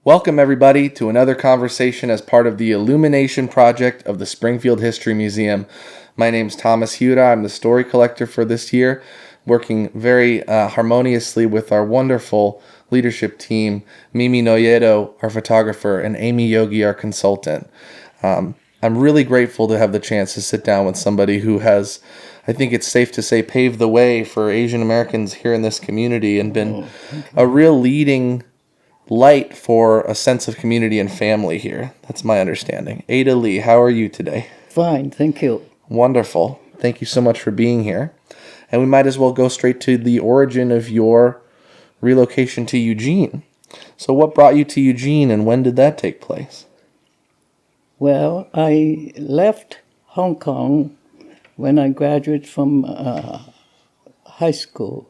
Welcome, everybody, to another conversation as part of the Illumination Project of the Springfield History Museum. My name's Thomas Huda. I'm the story collector for this year, working very harmoniously with our wonderful leadership team, Mimi Noyedo, our photographer, and Amy Yogi, our consultant. I'm really grateful to have the chance to sit down with somebody who has, I think it's safe to say, paved the way for Asian Americans here in this community and been a real leading light for a sense of community and family here. That's my understanding. Ada Lee, how are you today? Fine, thank you. Wonderful. Thank you so much for being here. And we might as well go straight to the origin of your relocation to Eugene. So what brought you to Eugene and when did that take place? Well, I left Hong Kong when I graduated from high school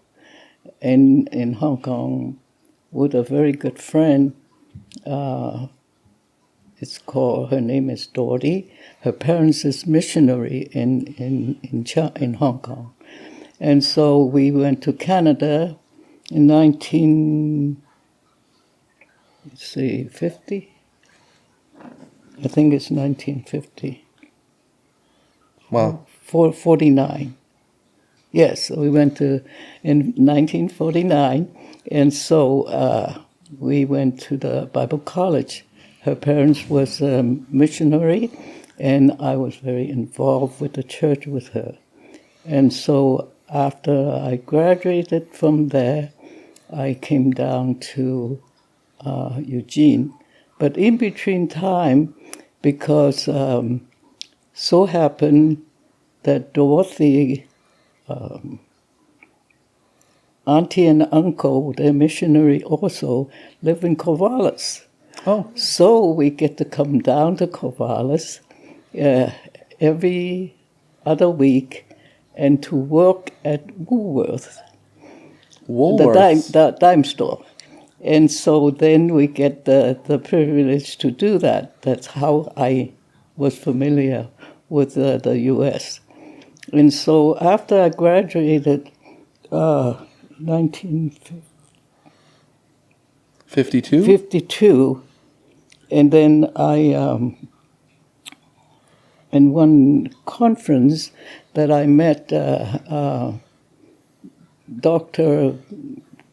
in Hong Kong with a very good friend. Her name is Dorothy. Her parents is missionary in Hong Kong. And so we went to Canada in 1950. I think it's 1950. Wow. 49. Yes, we went in 1949, and so we went to the Bible college. Her parents was a missionary, and I was very involved with the church with her. And so after I graduated from there, I came down to Eugene. But in between time, because so happened that Dorothy, auntie and uncle, they're missionary also, live in Corvallis. Oh. So we get to come down to Corvallis every other week and to work at Woolworths. The dime store. And so then we get the privilege to do that. That's how I was familiar with the U.S. And so after I graduated, 1952, and then I, in one conference that I met Dr.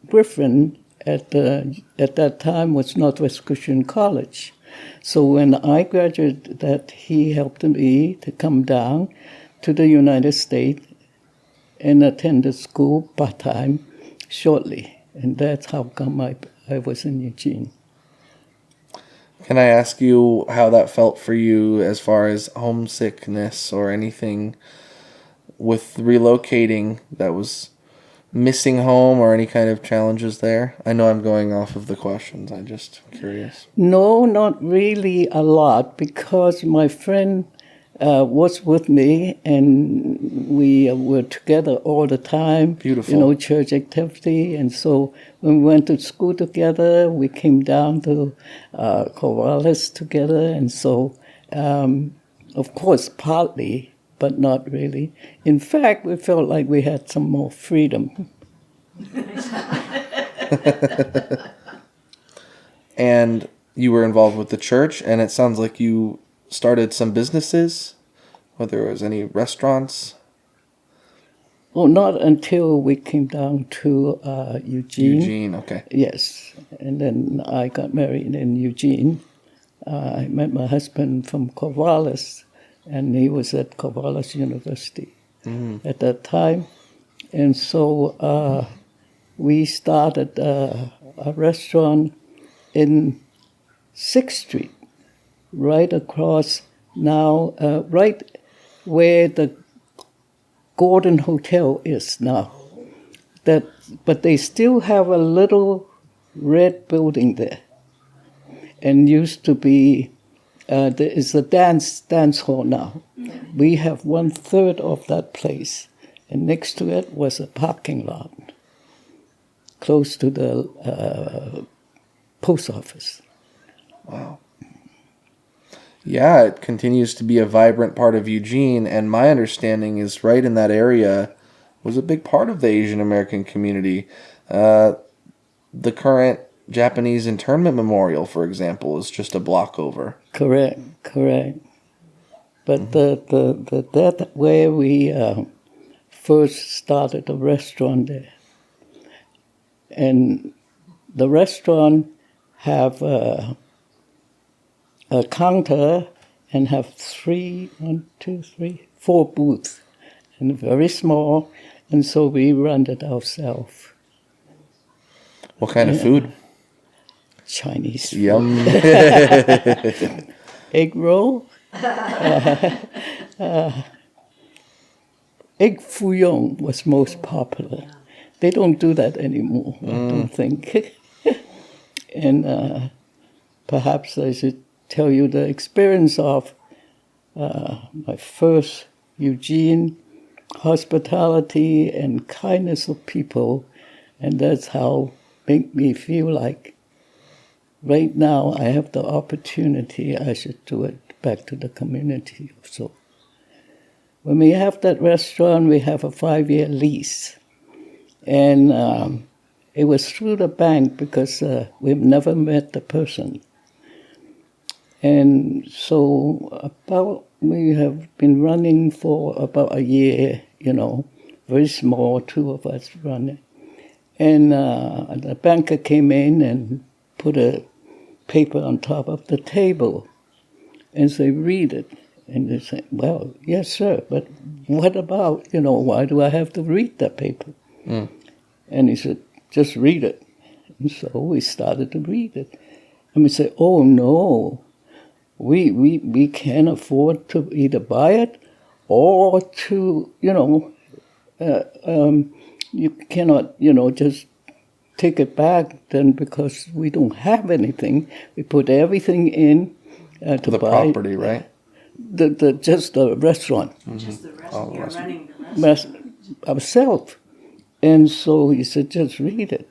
Griffin at that time was Northwest Christian College. So when I graduated, that he helped me to come down to the United States and attend the school part-time shortly. And that's how come I was in Eugene. Can I ask you how that felt for you as far as homesickness or anything with relocating that was missing home or any kind of challenges there? I know I'm going off of the questions. I'm just curious. No, not really a lot, because my friend was with me, and we were together all the time. Beautiful. Church activity. And so when we went to school together, we came down to Corvallis together. And so, of course, partly, but not really. In fact, we felt like we had some more freedom. And you were involved with the church, and it sounds like you started some businesses, whether it was any restaurants. Well, not until we came down to Eugene. Eugene, okay. Yes, and then I got married in Eugene. I met my husband from Corvallis, and he was at Corvallis University at that time. And so we started a restaurant in 6th Street, right across now, right where the Gordon Hotel is now. But they still have a little red building there. And used to be, there is a dance hall now. We have 1/3 of that place. And next to it was a parking lot, close to the post office. Wow. Yeah, it continues to be a vibrant part of Eugene, and my understanding is right in that area was a big part of the Asian American community. The current Japanese internment memorial, for example, is just a block over. Correct. But that where we first started a restaurant there, and the restaurant have a counter and have 4 booths, and very small, and so we run it ourselves. What kind of food? Chinese food. Yum. Egg roll, egg fouillon was most popular. They don't do that anymore, I don't think. And perhaps I should tell you the experience of my first Eugene, hospitality and kindness of people, and that's how make me feel like right now I have the opportunity, I should do it back to the community. So when we have that restaurant, we have a 5-year lease. And it was through the bank because we've never met the person. And so we have been running for about a year, very small, 2 of us running. And the banker came in and put a paper on top of the table and said, read it. And they said, well, yes, sir, but what about, why do I have to read that paper? And he said, just read it. And so we started to read it. And we said, oh, no, we can't afford to either buy it or to, you cannot, just take it back then because we don't have anything. We put everything in to The buy property, right? just the restaurant. Just the restaurant. You're running the restaurant. Ourselves. And so he said, just read it.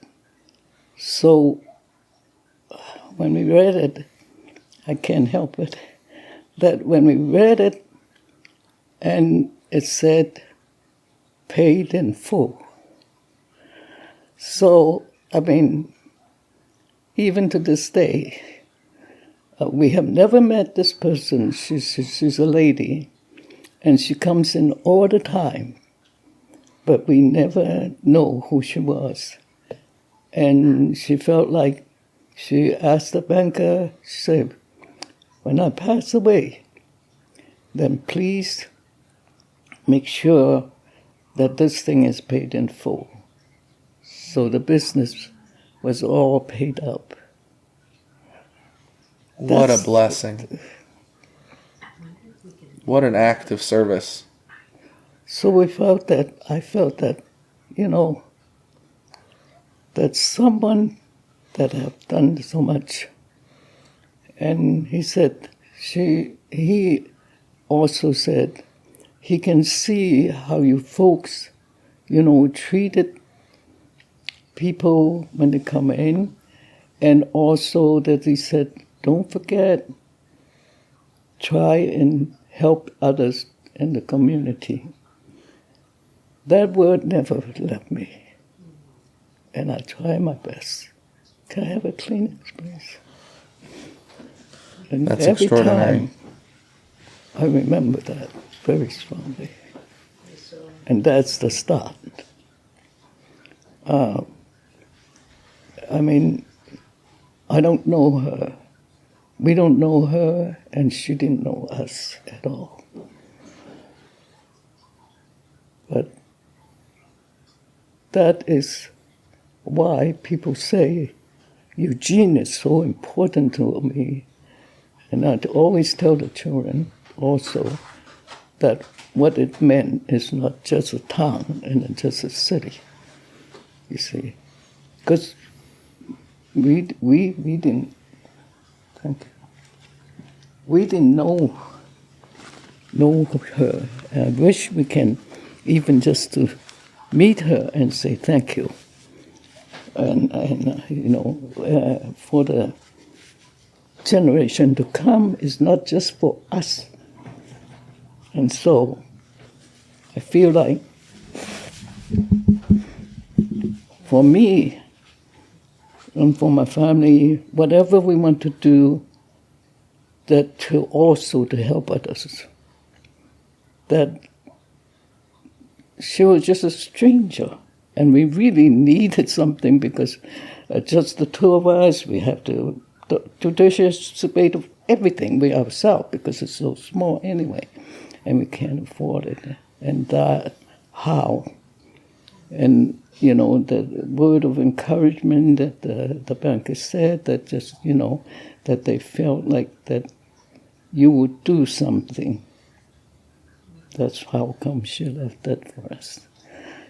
So when we read it, I can't help it, that when we read it, and it said, paid in full. So, even to this day, we have never met this person. She's a lady, and she comes in all the time, but we never know who she was. And she felt like she asked the banker, she said, when I pass away, then please make sure that this thing is paid in full. So the business was all paid up. What a blessing. What an act of service. So I felt that, that someone that have done so much. And he said, he also said, he can see how you folks, treated people when they come in. And also that he said, don't forget, try and help others in the community. That word never left me. And I try my best. Can I have a Kleenex, please? And That's every extraordinary. time, I remember that very strongly. And that's the start. I don't know her. We don't know her, and she didn't know us at all. But that is why people say Eugene is so important to me. And I always tell the children also that what it meant is not just a town and just a city, you see. Because we didn't, thank you, we didn't know her. And I wish we can even just to meet her and say thank you. And for the generation to come is not just for us. And so I feel like for me, and for my family, whatever we want to do, that to also to help others. That she was just a stranger, and we really needed something because just the two of us, we have to participate of everything we ourselves because it's so small anyway, and we can't afford it. And that, how? And, you know, the word of encouragement that the banker said, that just, you know, that they felt like that you would do something. That's how come she left that for us.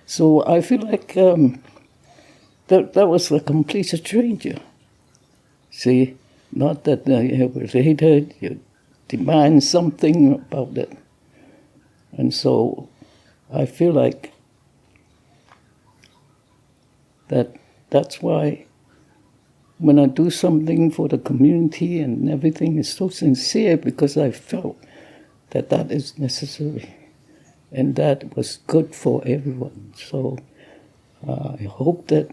So I feel like that was a complete stranger. See, not that you related, you demand something about it. And so I feel like that's why when I do something for the community and everything is so sincere, because I felt that is necessary and that was good for everyone. So I hope that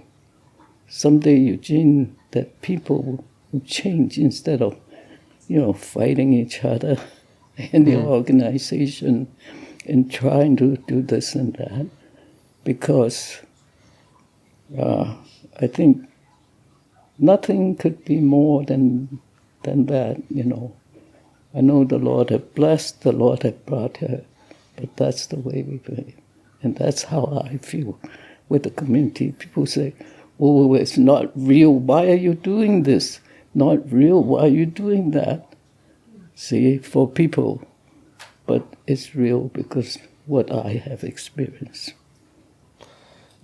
someday, Eugene, that people will change instead of, you know, fighting each other in the organization and trying to do this and that, because I think nothing could be more than that, you know. I know the Lord had blessed, the Lord had brought her, but that's the way we pray. And that's how I feel with the community. People say, oh, it's not real. Why are you doing this? Not real. Why are you doing that? See, for people. But it's real because what I have experienced.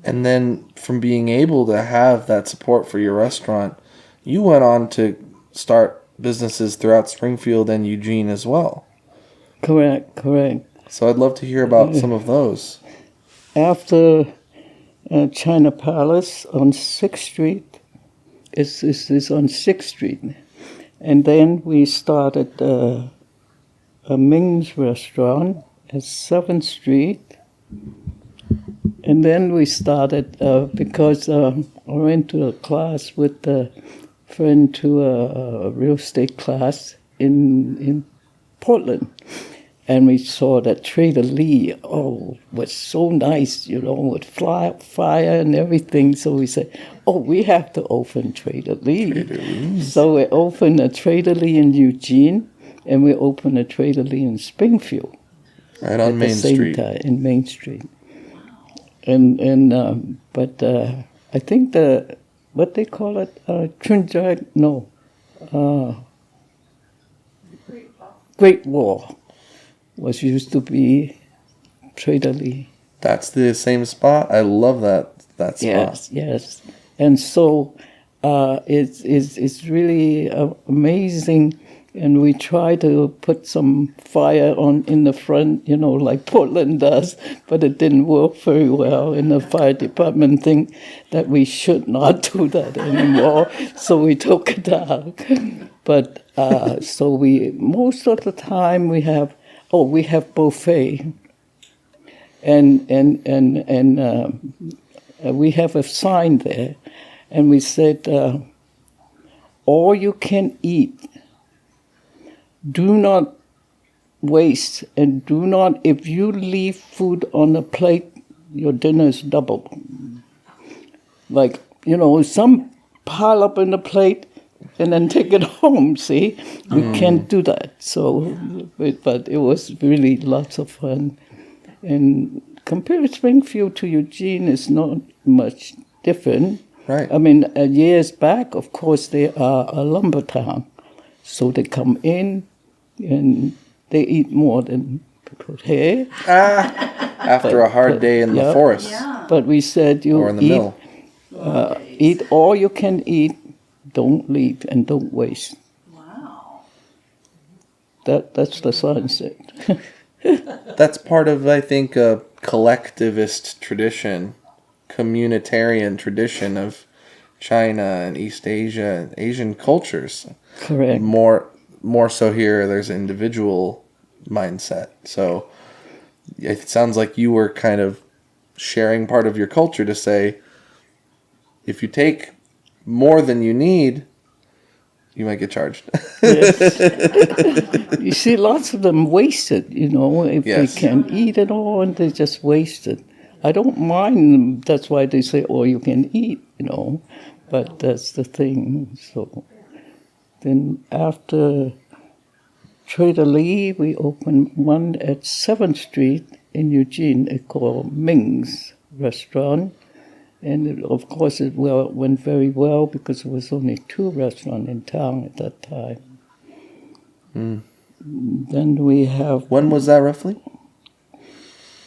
And then from being able to have that support for your restaurant, you went on to start businesses throughout Springfield and Eugene as well. Correct. So I'd love to hear about some of those. After China Palace on 6th Street, it's on 6th Street. And then we started a Ming's restaurant at 7th Street. And then we started, because I went to a class with a friend to a real estate class in Portland. And we saw that Trader Lee, was so nice, you know, with fire and everything. So we said, we have to open Trader Lee. So we opened a Trader Lee in Eugene, and we opened a Trader Lee in Springfield. Right on Main Street. In Main Street. But I think what they call it, Trinidad, no. Great Wall was used to be Trader Lee. That's the same spot? I love that spot. Yes. And so it's really amazing. And we try to put some fire in the front, you know, like Portland does, but it didn't work very well in the fire department thing that we should not do that anymore. So we took it out. But so most of the time we have buffet, and we have a sign there, and we said, all you can eat. Do not waste, and do not, if you leave food on the plate, your dinner is double. Like, you know, some pile up in the plate and then take it home, see? We can't do that. So, but it was really lots of fun. And compared Springfield to Eugene, it's not much different. Right. I mean, years back, of course, they are a lumber town. So they come in and they eat more than people here. After a hard day in the forest. Yeah. But we said Or in the mill. Eat all you can eat, don't leave and don't waste. Wow. That's the sunset. That's part of, I think, a collectivist tradition, communitarian tradition of China and East Asia and Asian cultures. Correct. More so here, there's an individual mindset. So it sounds like you were kind of sharing part of your culture to say, if you take more than you need, you might get charged. Yes. You see, lots of them waste it, if Yes. they can eat it all and they just waste it. I don't mind them. That's why they say, oh, you can eat, but that's the thing. So then after Trader Lee, we opened one at 7th Street in Eugene. It's called Ming's Restaurant. And of course, it went very well because there was only 2 restaurants in town at that time. Then we have... When was that roughly?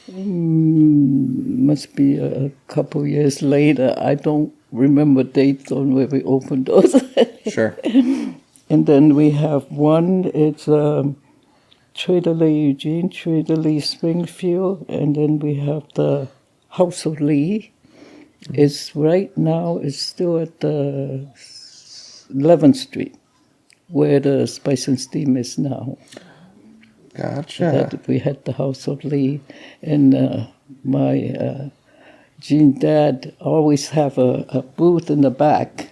Must be a couple years later. I don't remember dates on where we opened those. Sure. And then we have one, it's Trader Lee Eugene, Trader Lee Springfield, and then we have the House of Lee. It's right now, it's still at the 11th Street, where the Spice and Steam is now. Gotcha. We had the House of Lee, and my Jean dad always have a booth in the back,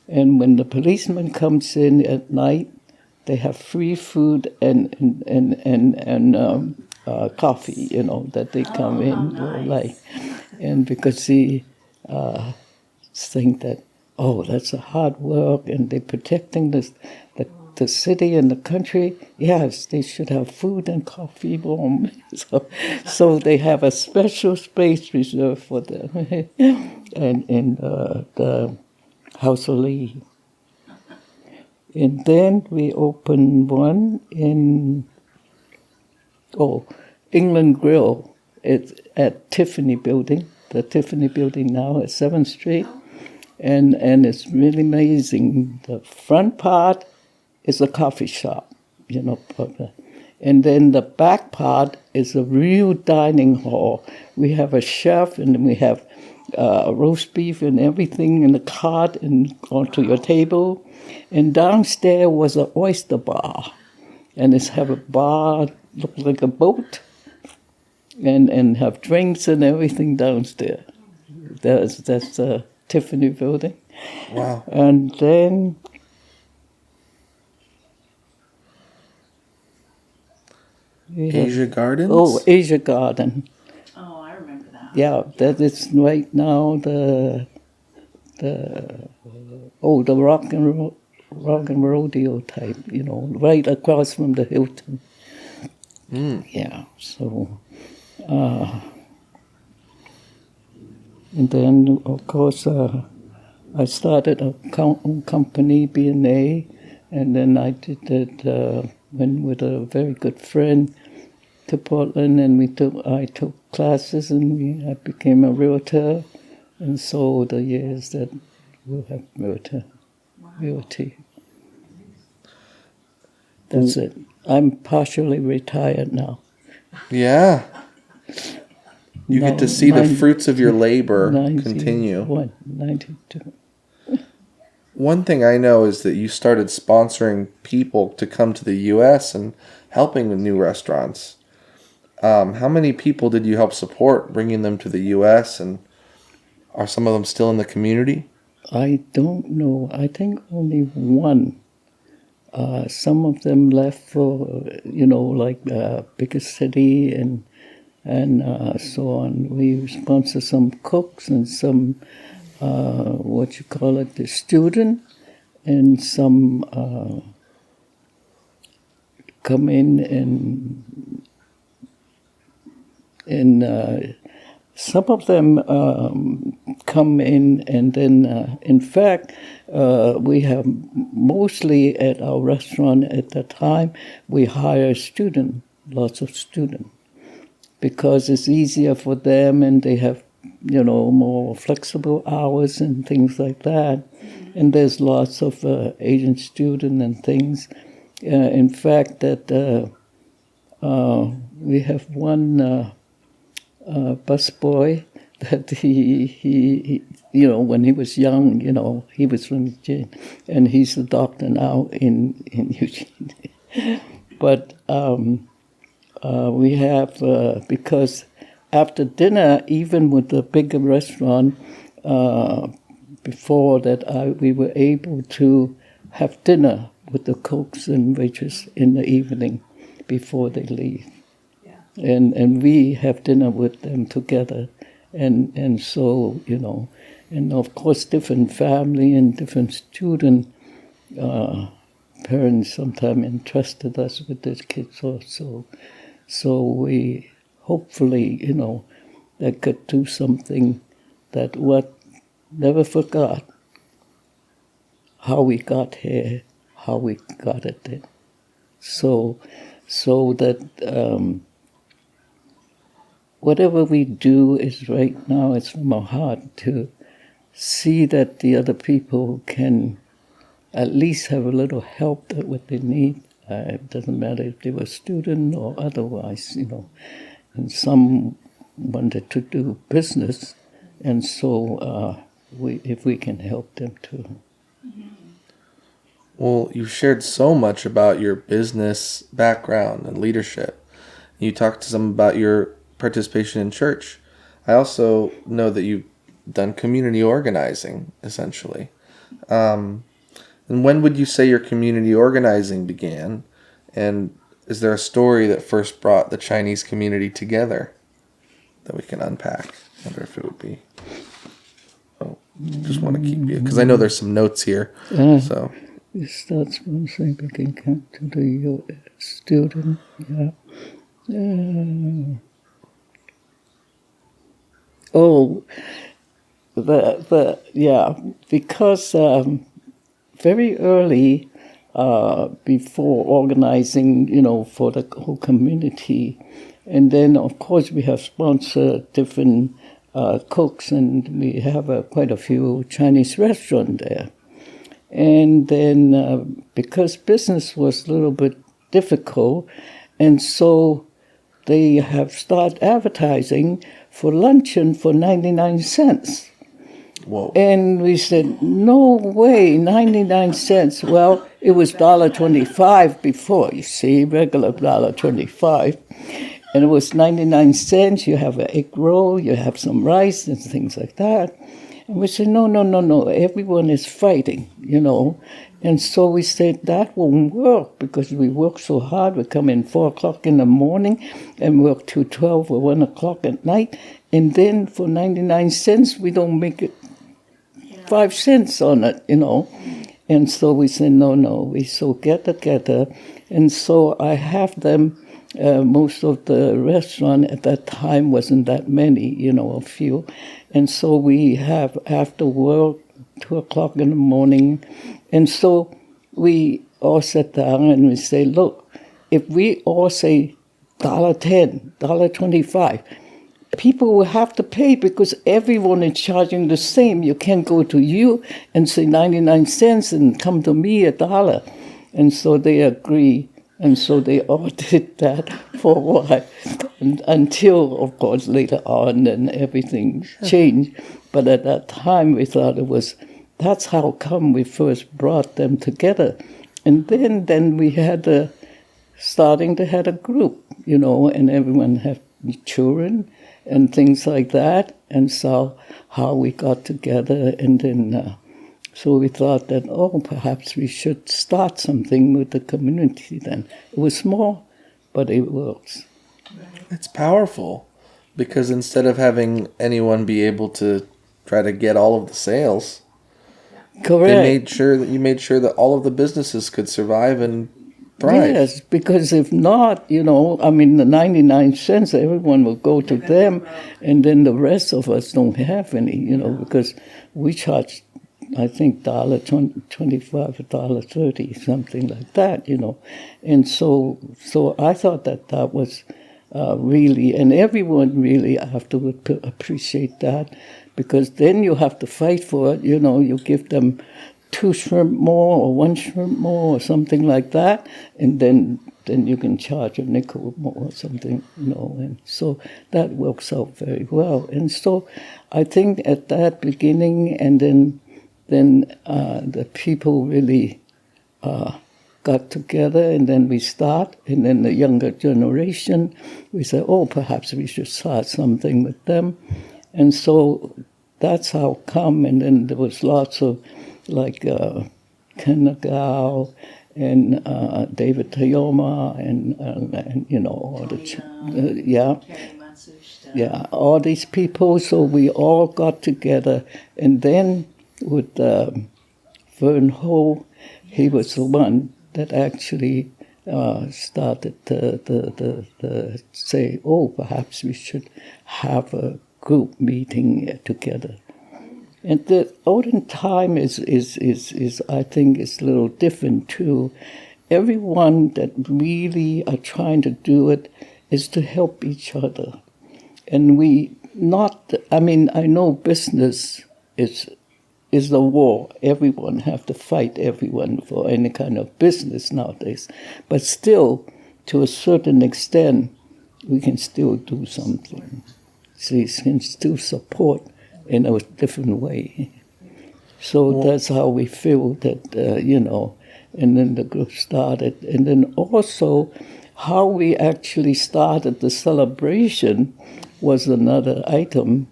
and when the policeman comes in at night, they have free food and coffee, that they come in like, and because he think that that's a hard work and they're protecting the city and the country. Yes, they should have food and coffee warm. So they have a special space reserved for them, and in the House of Lee. And then we opened one in England Grill. It's at Tiffany Building, the Tiffany Building now at 7th Street. And it's really amazing. The front part is a coffee shop, and then the back part is a real dining hall. We have a chef, and we have roast beef and everything in the cart and onto your table. And downstairs was an oyster bar, and it's have a bar look like a boat, and have drinks and everything downstairs. That's the Tiffany Building. Wow. And then Asia Gardens? Asia Garden. Oh, I remember that. Yeah, that is right now the rock and rodeo type, right across from the Hilton. Yeah, so and then of course I started a company, B&A, and then I did that. Went with a very good friend to Portland, and I took classes, and I became a realtor, and so the years that we'll have realty. That's it. I'm partially retired now. Yeah. You get to see the fruits of your labor continue. 92. One thing I know is that you started sponsoring people to come to the U.S. and helping with new restaurants. How many people did you help support bringing them to the U.S., and are some of them still in the community? I don't know. I think only one. Some of them left for, bigger city and so on. We sponsor some cooks and some the student, and some come in and some of them come in, and then in fact we have mostly at our restaurant at the time we hire lots of students, because it's easier for them and they have more flexible hours and things like that. And there's lots of Asian students and things. In fact, that we have one busboy that he when he was young, he was from Eugene, and he's a doctor now in Eugene. But we have, because after dinner, even with the bigger restaurant, before that, we were able to have dinner with the cooks and waitresses in the evening before they leave. Yeah. And we have dinner with them together. And so, and of course different family and different student parents sometimes entrusted us with their kids also. So we hopefully, that could do something that what never forgot how we got here, how we got it there. So that whatever we do is right now, it's from our heart to see that the other people can at least have a little help that what they need. It doesn't matter if they were student or otherwise, And some wanted to do business, and so if we can help them too. Well, you've shared so much about your business background and leadership. You talked some about your participation in church. I also know that you've done community organizing, essentially. And when would you say your community organizing began? And is there a story that first brought the Chinese community together that we can unpack? I wonder if it would be. Oh, just want to keep you, because I know there's some notes here. So it starts once I became come to the U.S. student. Yeah. Because very early, before organizing, for the whole community, and then of course we have sponsored different cooks, and we have quite a few Chinese restaurants there. And then because business was a little bit difficult, and so they have started advertising for luncheon for 99 cents. Whoa. And we said, no way, 99 cents. Well, it was $1.25 before, you see, regular $1.25. And it was 99 cents. You have an egg roll, you have some rice and things like that. And we said, no, everyone is fighting, And so we said, that won't work because we work so hard. We come in 4 o'clock in the morning and work till 12 or 1 o'clock at night. And then for 99 cents, we don't make it 5 cents on it, And so we said, no, we so get together. And so I have them, most of the restaurant at that time wasn't that many, a few. And so we have after work, 2 o'clock in the morning. And so we all sat down and we say, look, if we all say $1.10, $1.25, people will have to pay because everyone is charging the same. You can't go to you and say 99 cents and come to me $1. And so they agree. And so they all did that for a while, until, of course, later on, then everything changed. But at that time, we thought that's how come we first brought them together. And then we had starting to have a group, and everyone had children and things like that. And so how we got together, and then so we thought that, perhaps we should start something with the community then. It was small, but it works. It's powerful because instead of having anyone be able to try to get all of the sales, correct, you made sure that all of the businesses could survive and thrive. Yes, because if not, the 99 cents, everyone will go to them, and then the rest of us don't have any, because we charge, I think, $1.25 or $1.30, something like that, And so I thought that was really, and everyone really afterward appreciate that, because then you have to fight for it, you give them 2 shrimp more or 1 shrimp more or something like that, and then you can charge a nickel more or something, and so that works out very well. And so I think at that beginning, and then the people really got together, and then we start, and then the younger generation, we say, perhaps we should start something with them. And so that's how come. And then there was lots of like Ken Nagao and David Tayoma and you know all the yeah. Carrie Matsushita. Yeah, all these people, so we all got together. And then with Vern Ho, he was the one that actually started to say, oh, perhaps we should have a group meeting together. And the olden time is I think is a little different too. Everyone that really are trying to do it is to help each other. And we not, I mean, I know business is the war. Everyone have to fight everyone for any kind of business nowadays. But still, to a certain extent, we can still do something. So we can still support in a different way. So that's how we feel that, you know, and then the group started. And then also how we actually started the celebration was another item.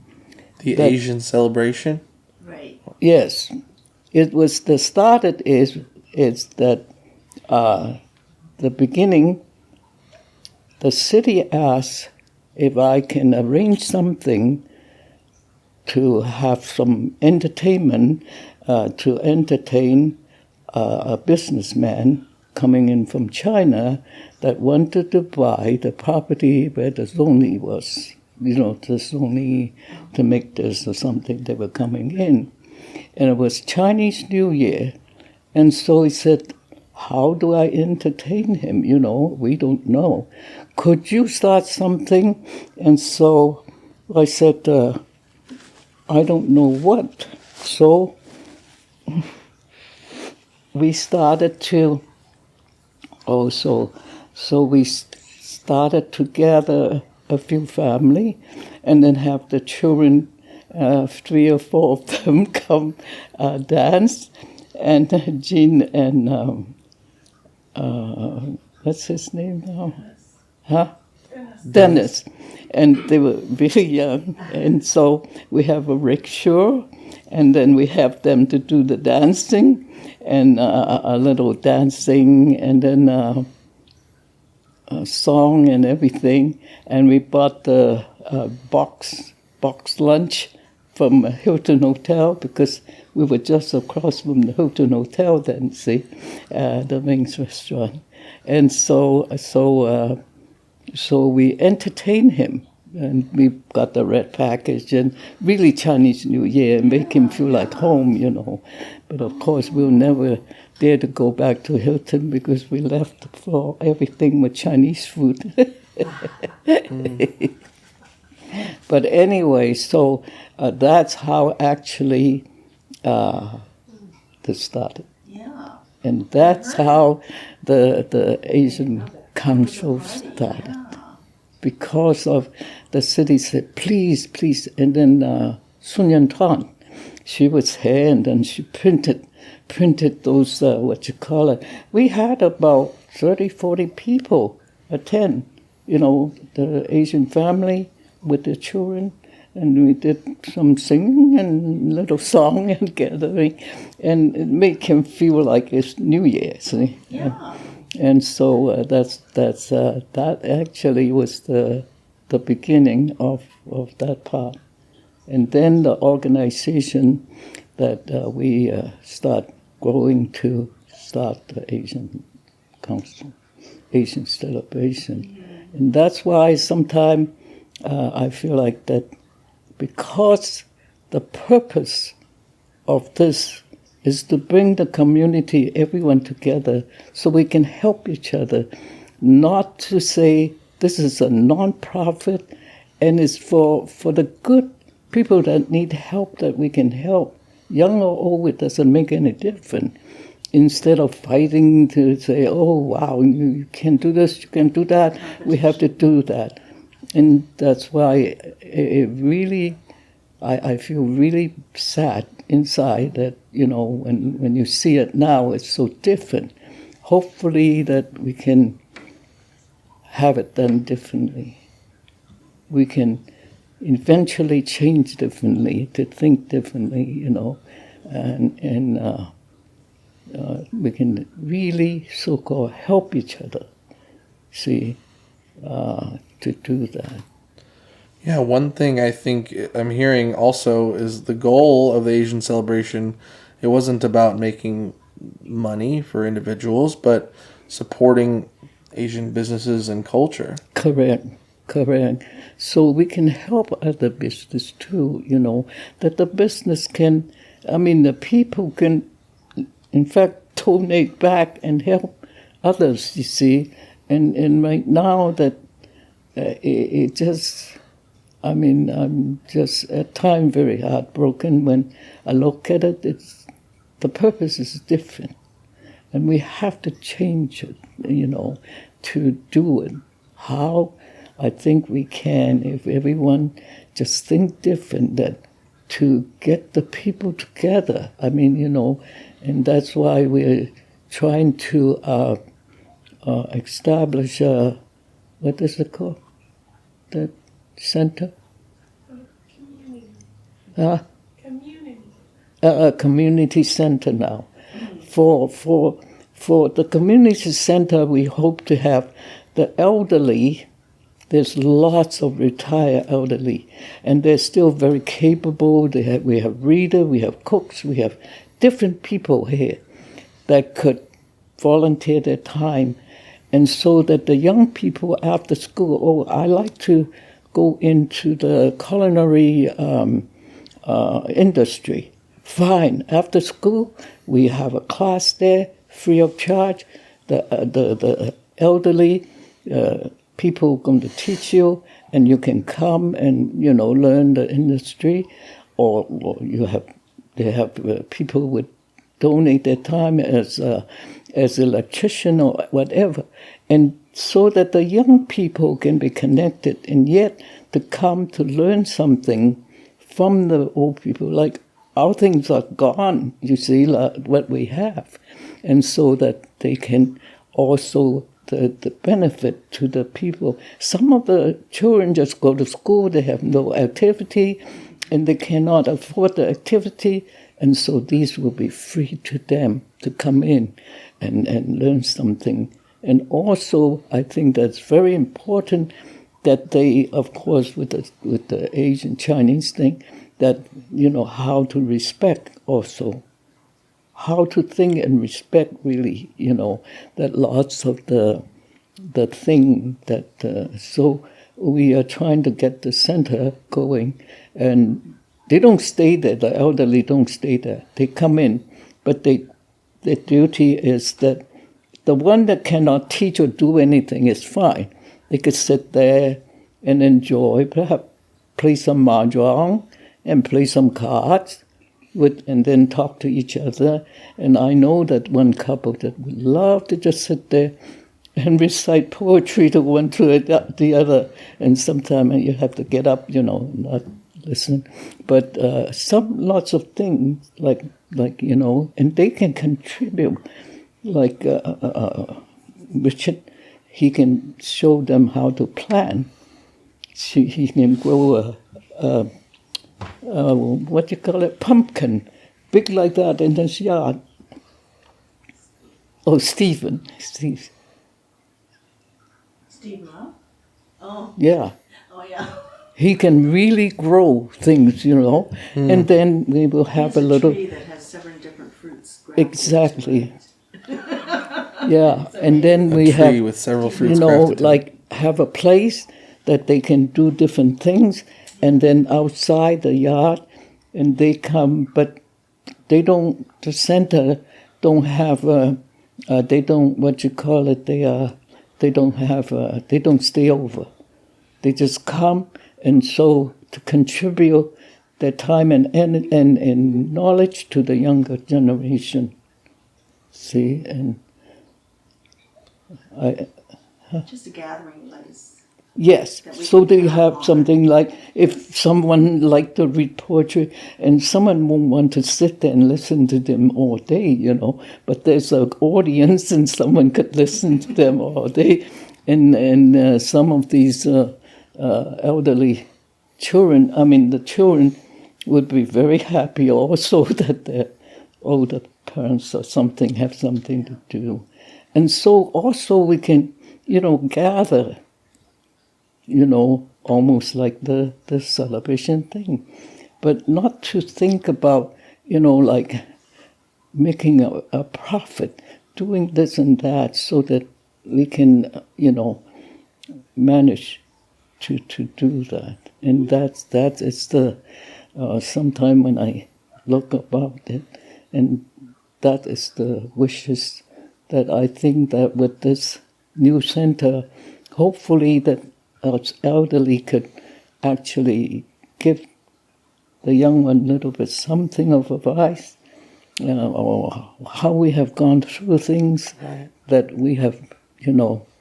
The Asian celebration? Right. Yes. It was the started is that the beginning, the city asked if I can arrange something to have some entertainment, to entertain a businessman coming in from China that wanted to buy the property where the Zoni was. You know, the Zoni to make this or something, they were coming in. And it was Chinese New Year. And so he said, how do I entertain him? You know, we don't know. Could you start something? And so I said, I don't know what. So we started to also, so we started to gather a few family and then have the children, 3 or 4 of them come dance. And Jean and, what's his name now? Huh? Dennis. And they were really young. And so we have a rickshaw, and then we have them to do the dancing, and a little dancing, and then a song and everything. And we bought the box lunch from Hilton Hotel, because we were just across from the Hilton Hotel then, see, the Ming's restaurant. And so we entertained him, and we got the red package and really Chinese New Year, make him feel like home, you know. But of course, we'll never dare to go back to Hilton because we left for everything with Chinese food. But anyway, so that's how actually this started. Yeah. And that's how the Asian Council started. Because of the city said, please, please. And then Sun Yan-Tran, she was here, and then she printed those, we had about 30, 40 people attend, you know, the Asian family with the children. And we did some singing and little song and gathering. And it made him feel like it's New Year, see? Yeah. And so that actually was the beginning of that part. And then the organization that we start growing to start the Asian Council, Asian Celebration. And that's why sometimes I feel like that, because the purpose of this is to bring the community, everyone together, so we can help each other, not to say this is a non-profit and it's for the good people that need help, that we can help. Young or old, it doesn't make any difference. Instead of fighting to say, oh, wow, you can't do this, you can't do that, we have to do that. And that's why it really, I feel really sad inside that, you know, when you see it now, it's so different. Hopefully that we can have it done differently. We can eventually change differently, to think differently, and we can really so-called help each other, see, to do that. Yeah, one thing I think I'm hearing also is the goal of the Asian celebration. It wasn't about making money for individuals, but supporting Asian businesses and culture. Correct. So we can help other business too, that the business can, the people can, in fact, donate back and help others, you see. And right now that it just, I'm just at times very heartbroken when I look at it. The purpose is different. And we have to change it, to do it. How? I think we can if everyone just think different, that to get the people together. And that's why we're trying to establish what is it called? That center? Community. A community center now. For the community center, we hope to have the elderly. There's lots of retired elderly, and they're still very capable. We have readers, we have cooks, we have different people here that could volunteer their time, and so that the young people after school, I like to go into the culinary industry. Fine. After school, we have a class there, free of charge. The elderly people are going to teach you, and you can come and learn the industry, or they have people would donate their time as electrician or whatever, and so that the young people can be connected, and yet to come to learn something from the old people, like. Our things are gone, you see, like what we have. And so that they can also, the benefit to the people. Some of the children just go to school, they have no activity, and they cannot afford the activity. And so these will be free to them to come in and learn something. And also, I think that's very important that they, of course, with the Asian Chinese thing, that, how to respect also, how to think and respect really, that lots of the thing that, so we are trying to get the center going, and they don't stay there, the elderly don't stay there, they come in, but their duty is that the one that cannot teach or do anything is fine. They could sit there and enjoy, perhaps play some mahjong, and play some cards, and then talk to each other. And I know that one couple that would love to just sit there and recite poetry to one to the other. And sometimes you have to get up, not listen. But lots of things like and they can contribute. Like Richard, he can show them how to plan. He can grow what you call it, pumpkin, big like that in his yard. Oh, Steve. Steve Love? Oh. Yeah. Oh, yeah. He can really grow things, and then we will have a little. Tree that has 7 different fruits. Exactly. Yeah, and then we tree have with several fruits grafted to it. like have a place that they can do different things. And then outside the yard, and they come, but they don't. The center don't have. They don't. What you call it? They don't have. They don't stay over. They just come, and so to contribute their time and knowledge to the younger generation. See, and Just a gathering place. yes, so they have something like, if someone like to read poetry, and someone won't want to sit there and listen to them all day, but there's an audience and someone could listen to them all day. And some of these elderly the children would be very happy also that their older parents or something have something to do. And so also we can, gather, almost like the celebration thing. But not to think about, like making a profit, doing this and that so that we can, manage to do that. And that's it's the, sometime when I look about it, and that is the wishes that I think that with this new center, hopefully that us elderly could actually give the young one a little bit something of advice, or how we have gone through things that we have,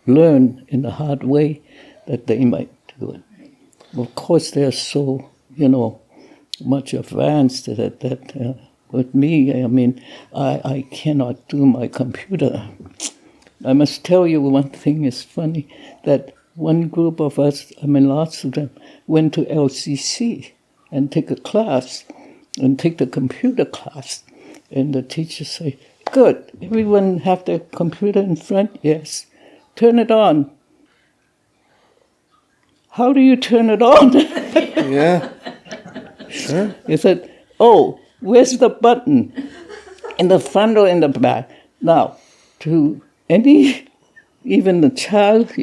learned in a hard way, that they might do it. Of course, they're so, much advanced that with me, I cannot do my computer. I must tell you one thing is funny, that one group of us, lots of them, went to LCC and take a class, and take the computer class. And the teacher say, good, everyone have their computer in front? Yes. Turn it on. How do you turn it on? Yeah. Sure. He said, oh, where's the button? In the front or in the back? Now, to even the child,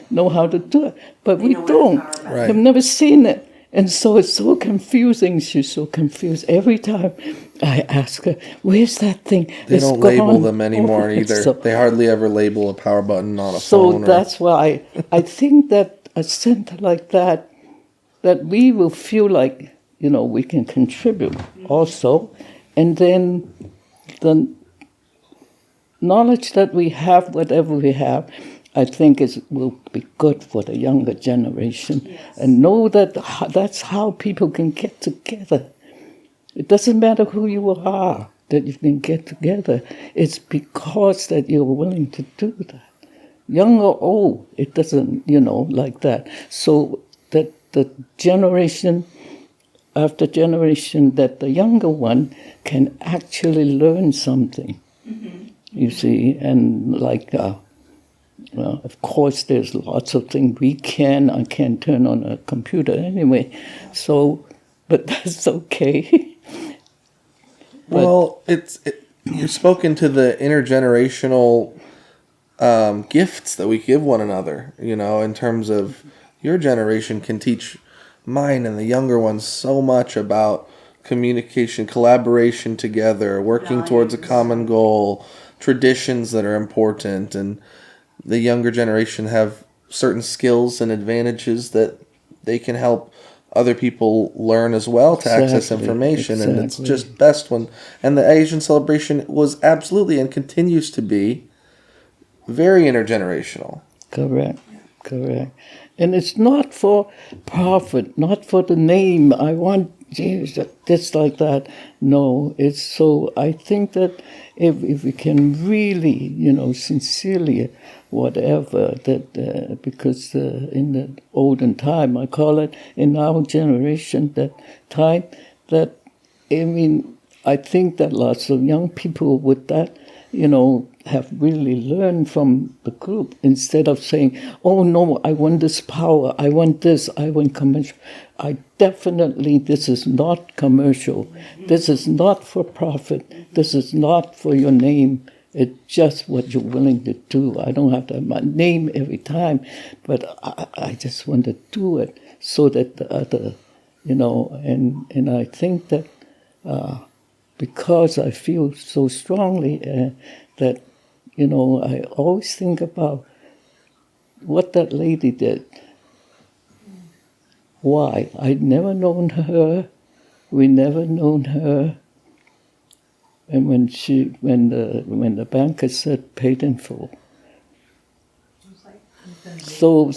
know how to do it. But we don't. Right. I've never seen it. And so it's so confusing. She's so confused. Every time I ask her, where's that thing? They don't label them Oh, anymore either. so- They hardly ever label a power button on a So phone. that's why I think that a center like that we will feel like, we can contribute also. And then the knowledge that we have, whatever we have, I think will be good for the younger generation. Yes. And know that that's how people can get together. It doesn't matter who you are, that you can get together. It's because that you're willing to do that. Young or old, it doesn't, like that. So that the generation after generation, that the younger one can actually learn something. Mm-hmm. You see, and like, well, of course, there's lots of things I can't turn on a computer anyway. So, but that's okay. Well, you've spoken to the intergenerational gifts that we give one another, in terms of your generation can teach mine and the younger ones so much about communication, collaboration together, working towards a common goal, traditions that are important, and the younger generation have certain skills and advantages that they can help other people learn as well to access information. And it's just best when, and the Asian celebration was absolutely and continues to be very intergenerational. Correct. And it's not for profit, not for the name. I want this like that. No, it's so. I think that if we can really, sincerely, whatever that, because in the olden time, I call it, in our generation, that time, that I think that lots of young people with that, have really learned from the group, instead of saying, oh no, I want this power, I want this, I want commercial. This is not commercial. This is not for profit. This is not for your name. It's just what you're willing to do. I don't have to have my name every time, but I just want to do it so that the other, and I think that because I feel so strongly that, I always think about what that lady did. Why? I'd never known her. We never known her. And when the banker said paid in full. So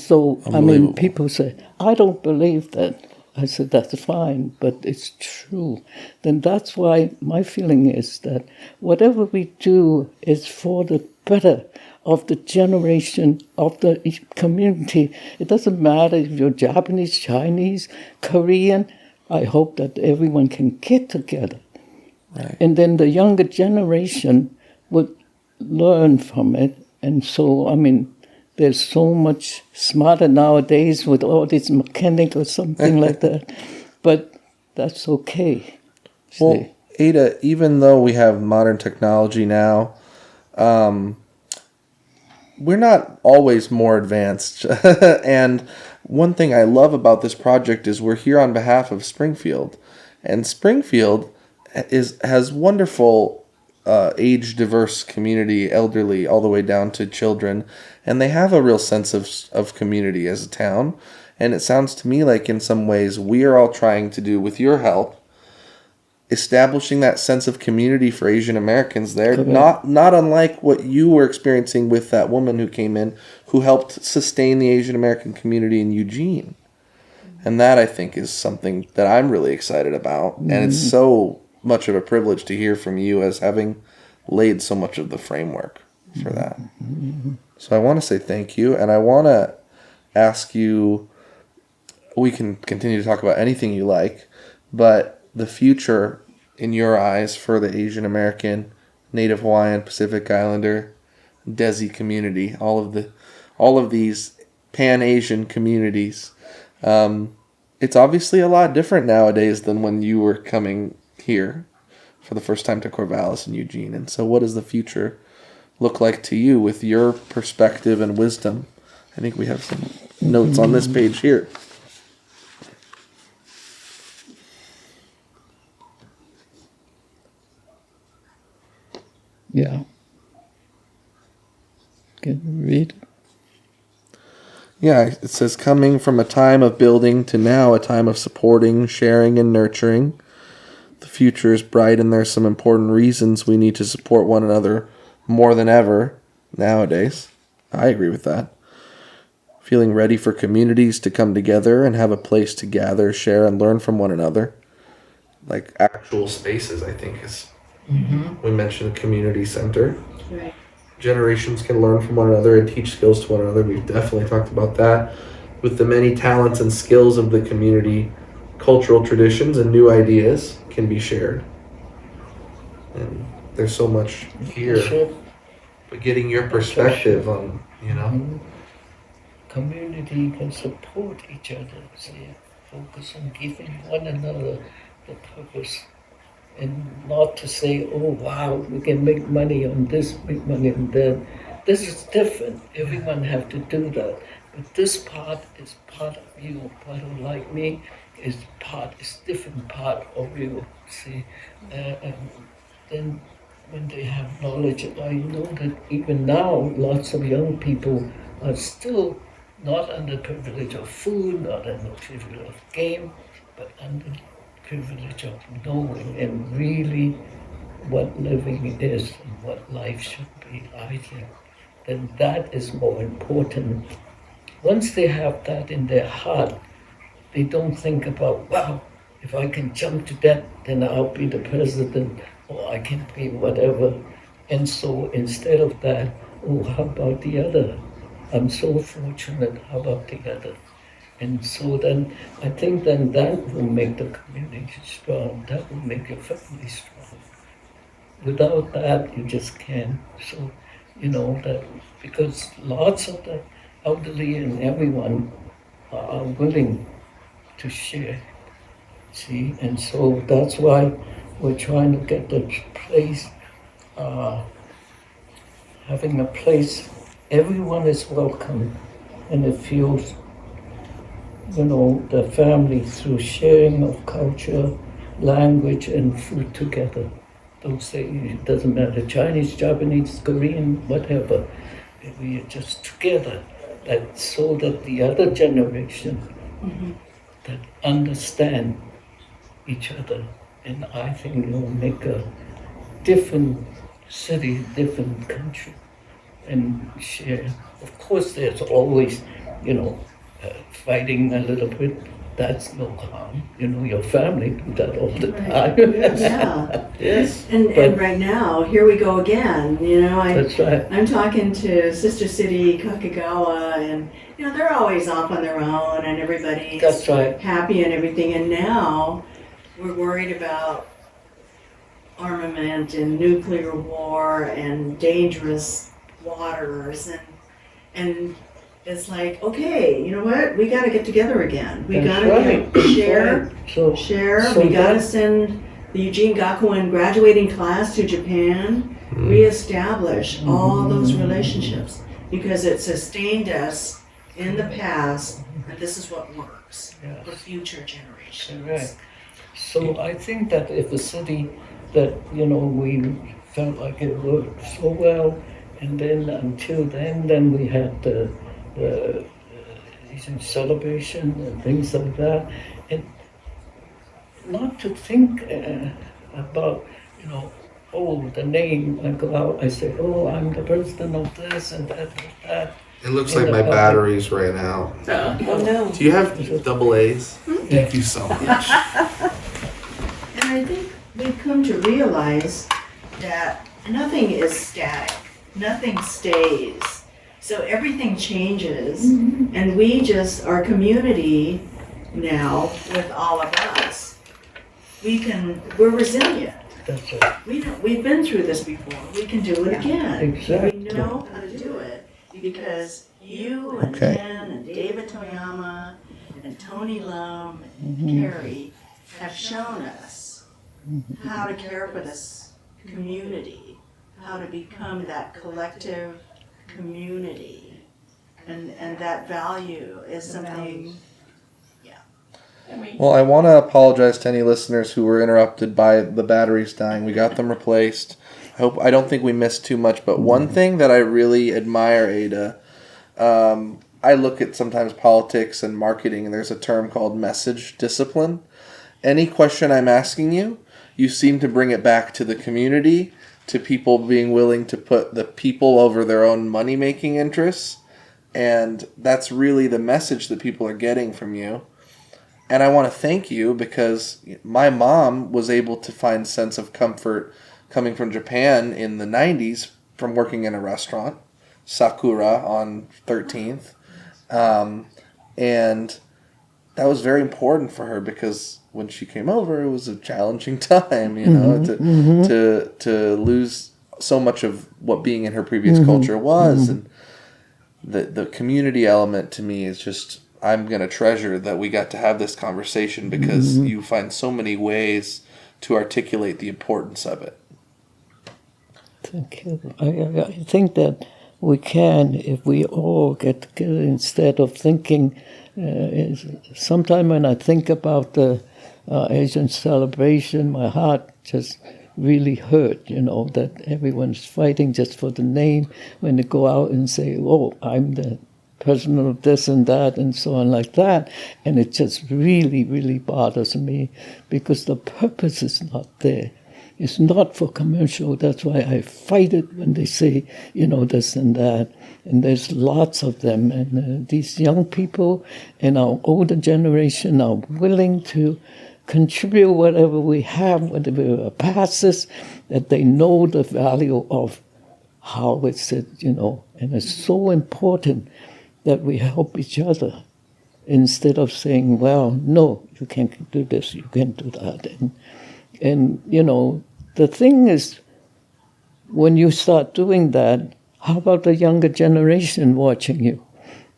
people say, I don't believe that. I said, that's fine, but it's true. Then that's why my feeling is that whatever we do is for the better of the generation, of the community. It doesn't matter if you're Japanese, Chinese, Korean. I hope that everyone can get together. Right. And then the younger generation would learn from it. And so, I mean, there's so much smarter nowadays with all this mechanic or something like that. But that's okay. Well, Ada, even though we have modern technology now, we're not always more advanced. And one thing I love about this project is we're here on behalf of Springfield. And Springfield has wonderful age-diverse community, elderly, all the way down to children. And they have a real sense of community as a town. And it sounds to me like in some ways we are all trying to do, with your help, establishing that sense of community for Asian Americans there, Correct. not unlike what you were experiencing with that woman who came in, who helped sustain the Asian American community in Eugene. And that, I think, is something that I'm really excited about. And it's so much of a privilege to hear from you as having laid so much of the framework for that. So I want to say thank you, and I want to ask you, we can continue to talk about anything you like, but the future in your eyes for the Asian American, Native Hawaiian, Pacific Islander, Desi community, all of these Pan-Asian communities. It's obviously a lot different nowadays than when you were coming here for the first time to Corvallis and Eugene. And so what does the future look like to you with your perspective and wisdom? I think we have some notes on this page here. Yeah. Can you read? Yeah, it says, coming from a time of building to now a time of supporting, sharing, and nurturing. The future is bright, and there's some important reasons we need to support one another more than ever nowadays. I agree with that. Feeling ready for communities to come together and have a place to gather, share, and learn from one another. Like actual spaces, I think, is... We mentioned a community center. Right. Generations can learn from one another and teach skills to one another. We've definitely talked about that. With the many talents and skills of the community, cultural traditions and new ideas can be shared. And there's so much here. But getting your perspective on, Community can support each other. See, focus on giving one another the purpose. And not to say, oh wow, we can make money on this, make money on that. This is different. Everyone have to do that. But this part is part of you. Part of like me is different part of you. See, and then when they have knowledge, I know that even now lots of young people are still not under privilege of food, not under privilege of game, but under privilege of knowing and really what living is and what life should be, I think. Then that is more important. Once they have that in their heart, they don't think about, wow, if I can jump to that, then I'll be the president, or I can be whatever. And so instead of that, oh, how about the other? I'm so fortunate, how about the other? And so then, I think then that will make the community strong. That will make your family strong. Without that, you just can't. So, that because lots of the elderly and everyone are willing to share. See, and so that's why we're trying to get the place, having a place. Everyone is welcome, and it feels. The family through sharing of culture, language, and food together. Don't say it doesn't matter, Chinese, Japanese, Korean, whatever. We are just together, so that the other generation that understand each other, and I think will make a different city, different country, and share. Of course, there's always, fighting a little bit, that's no harm. Your family do that all the time. Yeah. Yes. And but right now, here we go again. that's right. I'm talking to Sister City, Kakagawa, and they're always off on their own, and everybody's That's right. happy and everything. And now we're worried about armament and nuclear war and dangerous waters, and it's like, okay, you know what? We got to get together again. We got That's to right. share. Right. So Share. So We got to that- send the Eugene Gakuen graduating class to Japan. Reestablish all those relationships because it sustained us in the past, and this is what works Yes. for future generations. Correct. So I think that if a city that we felt like it worked so well, and then until then we had the Asian celebration and things like that, and not to think about the name. I go out, I say, I'm the president of this and that and that. It looks In like the my public. batteries right now. Oh no. Do you have double A's? Thank you so much. And I think we've come to realize that nothing is static, nothing stays. So everything changes, and we just, our community now, with all of us, we're resilient. That's it. We've been through this before. We can do it again. Exactly. We know how to do it because you and Okay. Ken and David Toyama and Tony Lum and Carrie have shown us how to care for this community, how to become that collective community, and that value is something. I mean, Well, I want to apologize to any listeners who were interrupted by the batteries dying. We got them replaced. I don't think we missed too much, but one thing that I really admire, Ada, I look at sometimes politics and marketing, and there's a term called message discipline. Any question I'm asking you, you seem to bring it back to the community, to people being willing to put the people over their own money-making interests, and that's really the message that people are getting from you. And I want to thank you because my mom was able to find sense of comfort coming from Japan in the 90s from working in a restaurant, Sakura on 13th. And that was very important for her because when she came over, it was a challenging time, to lose so much of what being in her previous culture was. And the community element to me is just, I'm going to treasure that we got to have this conversation because you find so many ways to articulate the importance of it. Thank you. I think that we can, if we all get together, instead of thinking. Sometime when I think about the Asian celebration, my heart just really hurt, that everyone's fighting just for the name. When they go out and say, I'm the president of this and that and so on like that. And it just really, really bothers me because the purpose is not there. It's not for commercial. That's why I fight it when they say, this and that. And there's lots of them. And these young people and our older generation are willing to contribute whatever we have, whatever our passes, that they know the value of how it's, and it's so important that we help each other instead of saying, no, you can't do this, you can't do that. And the thing is, when you start doing that, how about the younger generation watching you?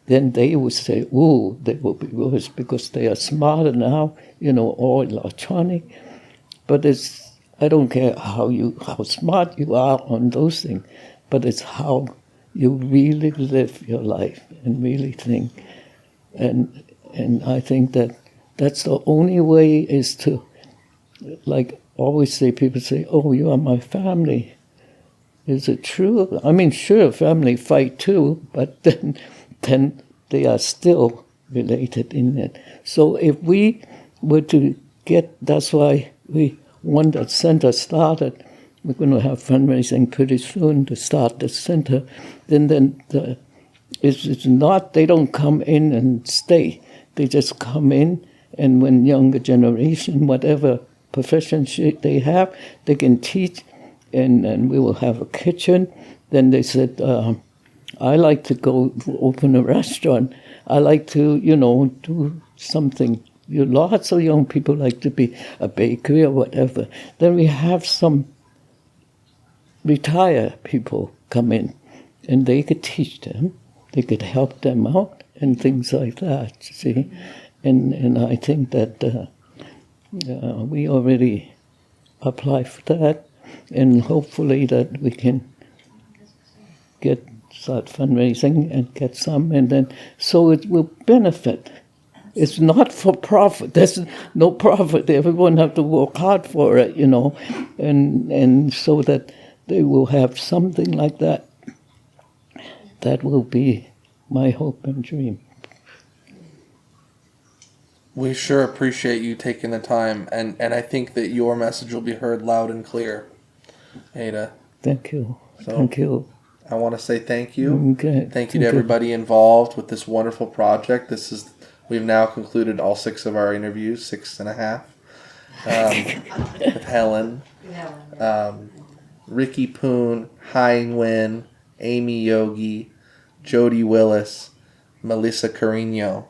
Then they will say, they will be worse because they are smarter now, all electronic. But I don't care how smart you are on those things, but it's how you really live your life and really think. And I think that's the only way is to, like always say, people say, you are my family. Is it true? I mean, sure, family fight too, but then they are still related in it. So if we were to that's why we want that center started. We're going to have fundraising pretty soon to start the center. Then it's not, they don't come in and stay. They just come in And when younger generation, whatever profession they have, they can teach, and we will have a kitchen. Then they said, I like to go open a restaurant. I like to, do something. Lots of young people like to be a bakery or whatever. Then we have some retired people come in, and they could teach them. They could help them out and things like that, see. And I think that we already apply for that, and hopefully that we can start fundraising and get some, and then so it will benefit. It's not for profit. There's no profit. Everyone have to work hard for it, and so that they will have something like that. That will be my hope and dream. We sure appreciate you taking the time, and I think that your message will be heard loud and clear, Ada. Thank you. So, Thank you. I want to say thank you. Okay. Thank you to everybody involved with this wonderful project. We've now concluded all 6 of our interviews, 6.5, with Helen, Ricky Poon, Hai Nguyen, Amy Yogi, Jody Willis, Melissa Carino,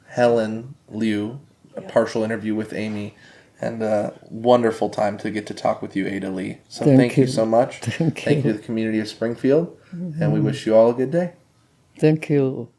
Helen Liu, a partial interview with Amy, and a wonderful time to get to talk with you, Ada Lee. So thank you so much. Thank you to the community of Springfield, and we wish you all a good day. Thank you.